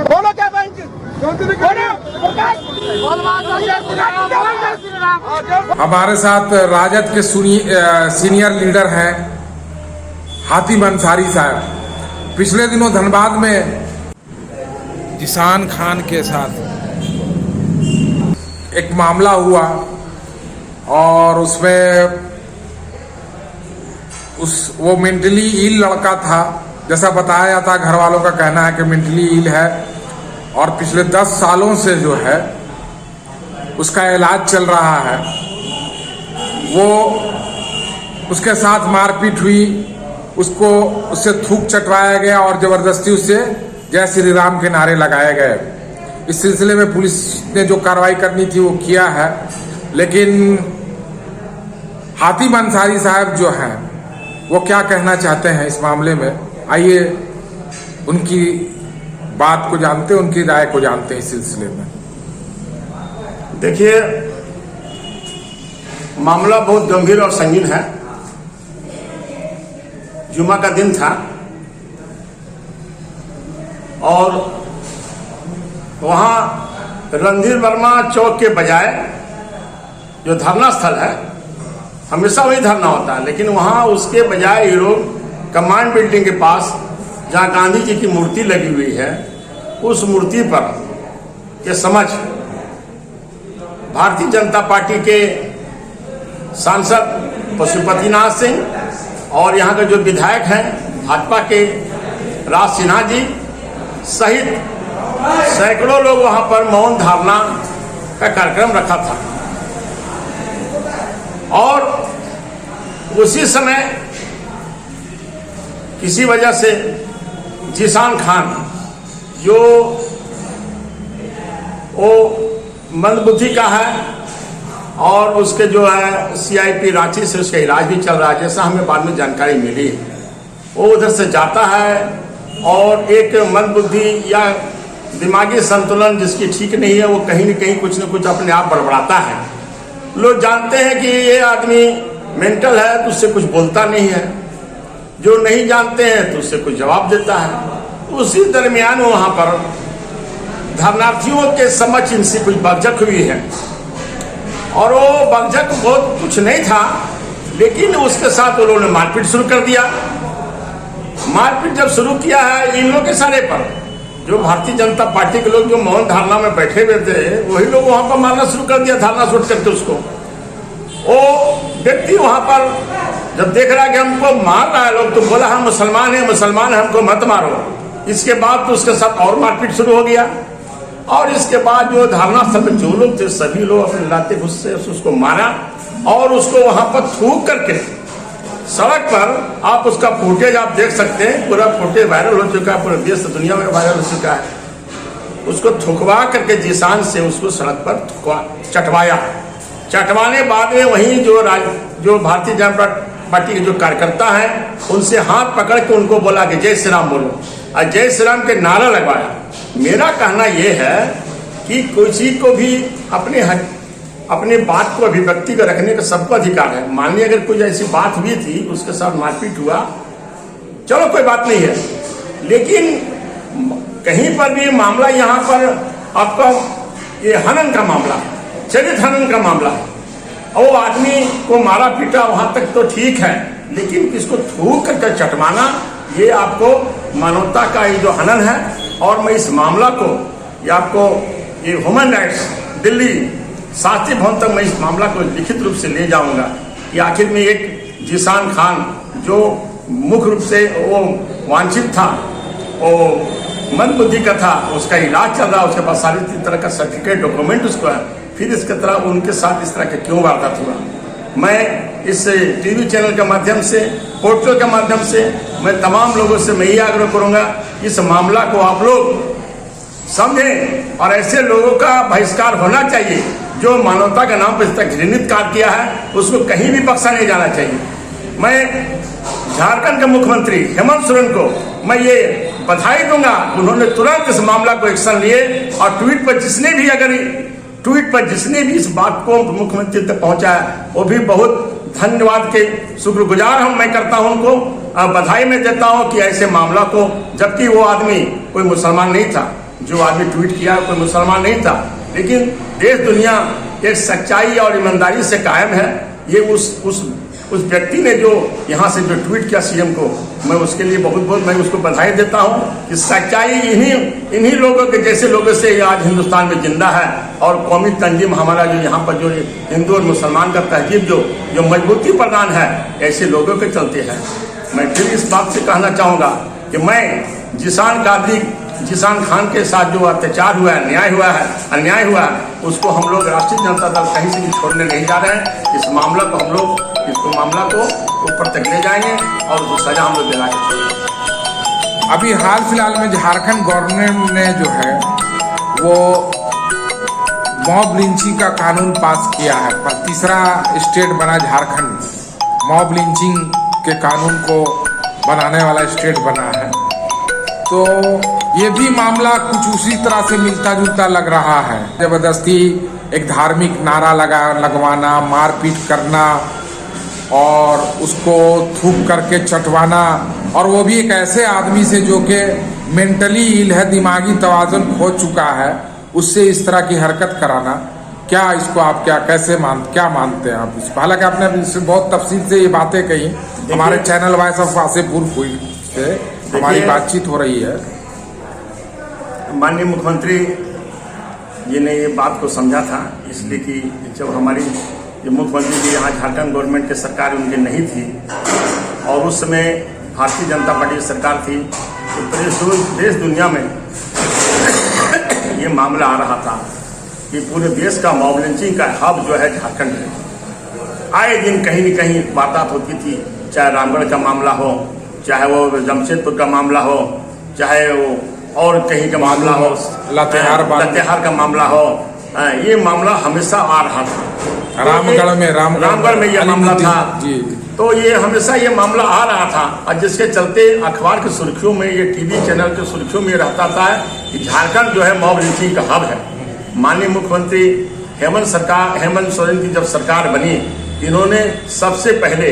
बोलो क्या हमारे साथ राजद के सीनियर लीडर हैं हातिम अंसारी साहब। पिछले दिनों धनबाद में जिसान खान के साथ एक मामला हुआ और उसमें वो मेंटली इल लड़का था, जैसा बताया जाता, घर वालों का कहना है कि मेंटली इल है और पिछले 10 सालों से जो है उसका इलाज चल रहा है। वो उसके साथ मारपीट हुई, उससे थूक चटवाया गया और जबरदस्ती उससे जय श्री राम के नारे लगाए गए। इस सिलसिले में पुलिस ने जो कार्रवाई करनी थी वो किया है, लेकिन हातिम अंसारी साहब जो हैं वो क्या कहना चाहते हैं इस मामले में, आइए उनकी बात को जानते हैं, उनकी राय को जानते हैं इस सिलसिले में। देखिए, मामला बहुत गंभीर और संगीन है। जुमा का दिन था और वहां रणधीर वर्मा चौक के बजाय जो धरना स्थल है, हमेशा वही धरना होता है, लेकिन वहां उसके बजाय ये लोग कमांड बिल्डिंग के पास जहां गांधी जी की मूर्ति लगी हुई है, उस मूर्ति पर के समझ भारतीय जनता पार्टी के सांसद पशुपतिनाथ सिंह और यहाँ के जो विधायक हैं भाजपा के राज सिन्हा जी सहित सैकड़ों लोग वहां पर मौन धारणा का कार्यक्रम रखा था। और उसी समय किसी वजह से जिसान खान जो वो मंदबुद्धि का है और उसके जो है CIP रांची से उसका इलाज भी चल रहा है, जैसा हमें बाद में जानकारी मिली। वो उधर से जाता है और एक मंदबुद्धि या दिमागी संतुलन जिसकी ठीक नहीं है, वो कहीं न कुछ अपने आप बड़बड़ाता है। लोग जानते हैं कि ये आदमी मेंटल है तो उससे कुछ बोलता नहीं है, जो नहीं जानते हैं तो उससे कुछ जवाब देता है। उसी दरमियान वहां पर धरनार्थियों के समझ इनसे कुछ बकझक हुई है और वो बकझक बहुत कुछ नहीं था, लेकिन उसके साथ उन्होंने मारपीट शुरू कर दिया। मारपीट जब शुरू किया है इन लोगों के सारे पर, जो भारतीय जनता पार्टी के लोग जो मौन धारणा में बैठे हुए थे वही लोग वहां पर मारना शुरू कर दिया, धारणा शुरू करके उसको। वो व्यक्ति वहां पर जब देख रहा है कि हमको मार रहा है लोग, तो बोला हम मुसलमान हैं, हमको मत मारो। इसके बाद तो उसके साथ और मारपीट शुरू हो गया और इसके बाद जो धारणा स्थल में जो लोग थे सभी लोग अपने लाते गुस्से से उसको मारा और उसको वहां पर थूक करके सड़क पर, आप उसका फुटेज आप देख सकते हैं, पूरा फुटेज वायरल हो चुका है, पूरे देश दुनिया में वायरल हो चुका है। उसको थुकवा करके जिसान से उसको सड़क पर चटवाया। चटवाने बाद में वहीं जो भारतीय जनता पार्टी के जो कार्यकर्ता हैं उनसे हाथ पकड़ के उनको बोला कि जय श्री राम बोलो और जय श्री राम के नारा लगवाया। मेरा कहना यह है कि किसी को भी अपने बात को अभिव्यक्ति को रखने का सबको अधिकार है। मान लीजिए अगर कोई ऐसी बात हुई थी, उसके साथ मारपीट हुआ, चलो कोई बात नहीं है, लेकिन कहीं पर भी मामला यहाँ पर आपका ये हनन का मामला, चरित हनन का मामला है और वो आदमी को मारा पीटा वहां तक तो ठीक है, लेकिन इसको थूक करके चटवाना, ये आपको मानवता का ये जो हनन है। और मैं इस मामला को ये आपको ये ह्यूमन राइट्स दिल्ली शास्त्री भवन तक मैं इस मामला को लिखित रूप से ले जाऊंगा कि आखिर में एक जिसान खान जो मुख्य रूप से वो वांछित था, वो मंदबुद्धि का था, उसका इलाज चल रहा है, उसके पास सारी तरह का सर्टिफिकेट डॉक्यूमेंट उसको है, फिर इसके तरह उनके साथ इस तरह के क्यों वारदात हुआ। मैं इस टीवी चैनल के माध्यम से, पोर्टल के माध्यम से मैं तमाम लोगों से मैं ही आग्रह करूंगा, इस मामला को आप लोग समझें और ऐसे लोगों का बहिष्कार होना चाहिए जो मानवता के नाम पर इस तरह घृणित कार्य किया है, उसको कहीं भी बख्शा नहीं जाना चाहिए। मैं झारखंड के मुख्यमंत्री हेमंत सोरेन को मैं ये बधाई दूंगा, उन्होंने तुरंत इस मामला को एक्शन लिए और ट्वीट पर जिसने भी इस बात को मुख्यमंत्री तक पहुंचाया वो भी बहुत धन्यवाद के शुक्रगुजार मैं करता हूं उनको, बधाई मैं देता हूं कि ऐसे मामला को, जबकि वो आदमी कोई मुसलमान नहीं था, जो आदमी ट्वीट किया कोई मुसलमान नहीं था, लेकिन देश दुनिया एक सच्चाई और ईमानदारी से कायम है। ये उस व्यक्ति ने जो यहाँ से जो ट्वीट किया सीएम को, मैं उसके लिए बहुत मैं उसको बधाई देता हूँ कि सच्चाई इन्हीं लोगों के जैसे लोगों से आज हिंदुस्तान में जिंदा है और कौमी तंजीम हमारा जो यहाँ पर जो हिंदू और मुसलमान का तहजीब जो मजबूती प्रदान है ऐसे लोगों के चलते है। मैं फिर इस बात से कहना चाहूँगा कि मैं जिसान खान के साथ जो अत्याचार हुआ है, अन्याय हुआ है, उसको हम लोग राष्ट्रीय जनता दल कहीं से भी छोड़ने नहीं जा रहे हैं। इस मामला को हम लोग ऊपर तक ले जाएंगे और उसको सजा हम लोग दिलाएंगे। अभी हाल फिलहाल में झारखंड गवर्नमेंट ने जो है वो मॉब लिंचिंग का कानून पास किया है, पर तीसरा स्टेट बना झारखंड मॉब लिंचिंग के कानून को बनाने वाला स्टेट बना है। तो ये भी मामला कुछ उसी तरह से मिलता जुलता लग रहा है। जबरदस्ती एक धार्मिक नारा लगवाना, मारपीट करना और उसको थूक करके चटवाना, और वो भी एक ऐसे आदमी से जो कि मेंटली इल है, दिमागी तवाज़ुन खो चुका है, उससे इस तरह की हरकत कराना, क्या इसको आप क्या मानते हैं आप इसको? हालांकि आपने इससे बहुत तफसील से ये बातें कही, हमारे चैनल वॉइस ऑफ वासेपुर से हमारी बातचीत हो रही है। माननीय मुख्यमंत्री जी ने ये बात को समझा था, इसलिए कि जब हमारी मुख्यमंत्री जी यहाँ झारखंड गवर्नमेंट की सरकार उनकी नहीं थी और उस समय भारतीय जनता पार्टी की सरकार थी, तो देश दुनिया में ये मामला आ रहा था कि पूरे देश का मॉब लिंचिंग का हब जो है झारखंड है। आए दिन कहीं न कहीं वारदात होती थी, चाहे रामगढ़ का मामला हो, चाहे वो जमशेदपुर का मामला हो, चाहे वो और कहीं का मामला हो, लातेहार का मामला हो, ये मामला हमेशा आ रहा था। रामगढ़ में ये मामला था जी। तो ये हमेशा ये मामला आ रहा था और जिसके चलते अखबार की सुर्खियों में, ये टीवी चैनल की सुर्खियों में रहता था कि झारखंड जो है मॉब लिंचिंग का हब है। माननीय मुख्यमंत्री हेमंत सोरेन की जब सरकार बनी, इन्होंने सबसे पहले,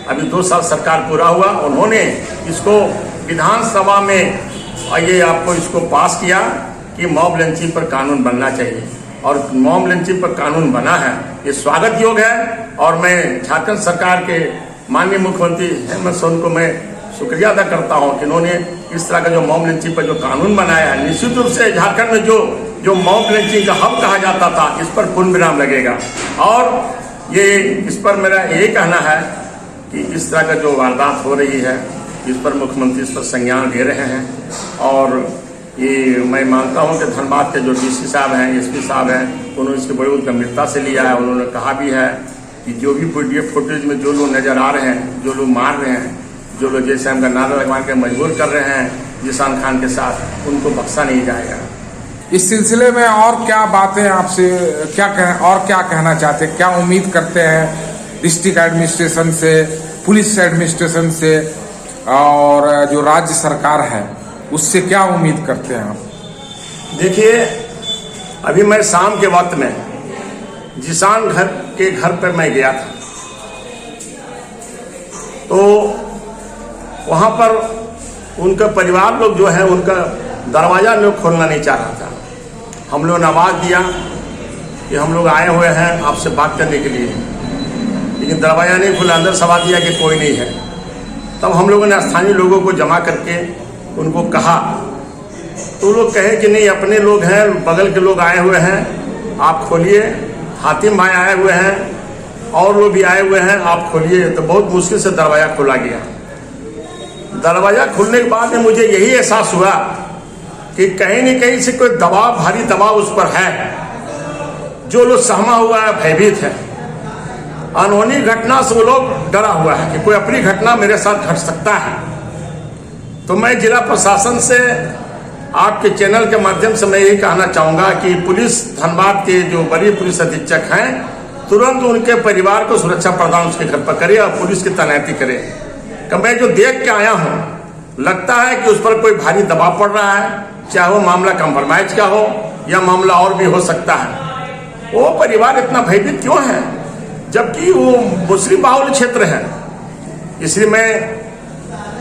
अभी 2 साल सरकार पूरा हुआ, उन्होंने इसको विधानसभा में ये आपको इसको पास किया कि मॉब लिंचिंग पर कानून बनना चाहिए, और मॉब लिंचिंग पर कानून बना है। ये स्वागत योग्य है और मैं झारखंड सरकार के माननीय मुख्यमंत्री हेमंत सोरेन को मैं शुक्रिया अदा करता हूं कि इन्होंने इस तरह का जो मॉब लिंचिंग पर जो कानून बनाया है। निश्चित रूप से झारखंड में जो मॉब लिंचिंग का हब कहा जाता था, इस पर पूर्ण विराम लगेगा। और ये इस पर मेरा यही कहना है कि इस तरह का जो वारदात हो रही है, इस पर मुख्यमंत्री इस पर संज्ञान ले रहे हैं, और ये मैं मानता हूं कि धनबाद के जो डीसी साहब हैं, एसपी साहब हैं, उन्होंने इसकी बड़ी गंभीरता से लिया है। उन्होंने कहा भी है कि जो भी फुटेज में जो लोग नजर आ रहे हैं, जो लोग मार रहे हैं, जो लोग जैसे हमका नारा लगवा के मजबूर कर रहे हैं जिसान खान के साथ, उनको बख्शा नहीं जाएगा। इस सिलसिले में और क्या बातें आपसे क्या कहना चाहते हैं, क्या उम्मीद करते हैं डिस्ट्रिक्ट एडमिनिस्ट्रेशन से, पुलिस एडमिनिस्ट्रेशन से, और जो राज्य सरकार है उससे क्या उम्मीद करते हैं आप? देखिए, अभी मैं शाम के वक्त में जिसान के घर पर मैं गया था, तो वहां पर उनका परिवार लोग जो है, उनका दरवाजा लोग खोलना नहीं चाह रहा था। हम लोगों ने आवाज दिया कि हम लोग आए हुए हैं आपसे बात करने के लिए, लेकिन दरवाजा नहीं खुला। अंदर सवाल दिया कि कोई नहीं है। तब हम लोगों ने स्थानीय लोगों को जमा करके उनको कहा, तो लोग कहे कि नहीं, अपने लोग हैं, बगल के लोग आए हुए हैं, आप खोलिए। हातिम भाई आए हुए हैं और लोग भी आए हुए हैं, आप खोलिए। तो बहुत मुश्किल से दरवाजा खोला गया। दरवाजा खुलने के बाद में मुझे यही एहसास हुआ कि कहीं न कहीं से कोई दबाव, भारी दबाव उस पर है। जो लोग सहमा हुआ है, भयभीत है, अनहोनी घटना से वो लोग डरा हुआ है कि कोई अपनी घटना मेरे साथ घट सकता है। तो मैं जिला प्रशासन से, आपके चैनल के माध्यम से मैं यही कहना चाहूँगा कि पुलिस धनबाद के जो वरीय पुलिस अधीक्षक हैं, तुरंत उनके परिवार को सुरक्षा प्रदान उसके घर पर करे और पुलिस की तैनाती करे। कि मैं जो देख के आया हूं, लगता है कि उस पर कोई भारी दबाव पड़ रहा है, चाहे वो मामला कंप्रोमाइज का हो या मामला और भी हो सकता है। वो परिवार इतना भयभीत क्यों है, जबकि वो मुस्लिम बाहुल्य क्षेत्र है। इसलिए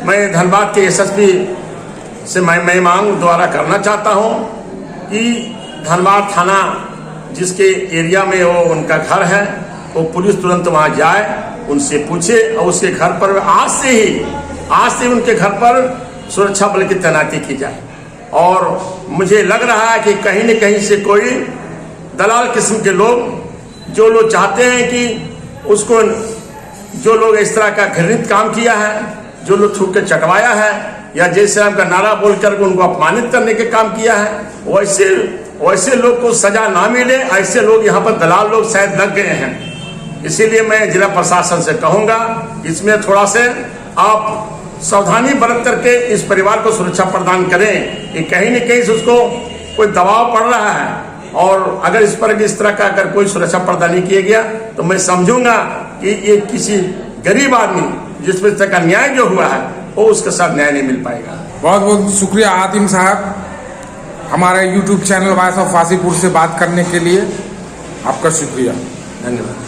मैं धनबाद के एसएसपी से मैं मांग द्वारा करना चाहता हूं कि धनबाद थाना जिसके एरिया में वो उनका घर है, वो पुलिस तुरंत वहां जाए, उनसे पूछे और उसके घर पर आज से ही उनके घर पर सुरक्षा बल की तैनाती की जाए। और मुझे लग रहा है कि कहीं न कहीं से कोई दलाल किस्म के लोग, जो लोग चाहते हैं कि उसको, जो लोग इस तरह का घृणित काम किया है, जो लोग थूक के चटवाया है या जय श्री राम का नारा बोलकर उनको अपमानित करने के काम किया है, वैसे लोग को सजा ना मिले, ऐसे लोग यहाँ पर दलाल लोग शायद लग गए हैं। इसीलिए मैं जिला प्रशासन से कहूंगा, इसमें थोड़ा से आप सावधानी बरत करके इस परिवार को सुरक्षा प्रदान करें कि कहीं न कहीं से उसको कोई दबाव पड़ रहा है। और अगर इस पर इस तरह का अगर कोई सुरक्षा प्रदान नहीं किया गया तो मैं समझूंगा कि ये किसी गरीब आदमी जिसमें इस तरह का न्याय जो हुआ है वो उसके साथ न्याय नहीं मिल पाएगा। बहुत बहुत शुक्रिया हातिम साहब, हमारे YouTube channel voice of Wasseypur से बात करने के लिए आपका शुक्रिया, धन्यवाद।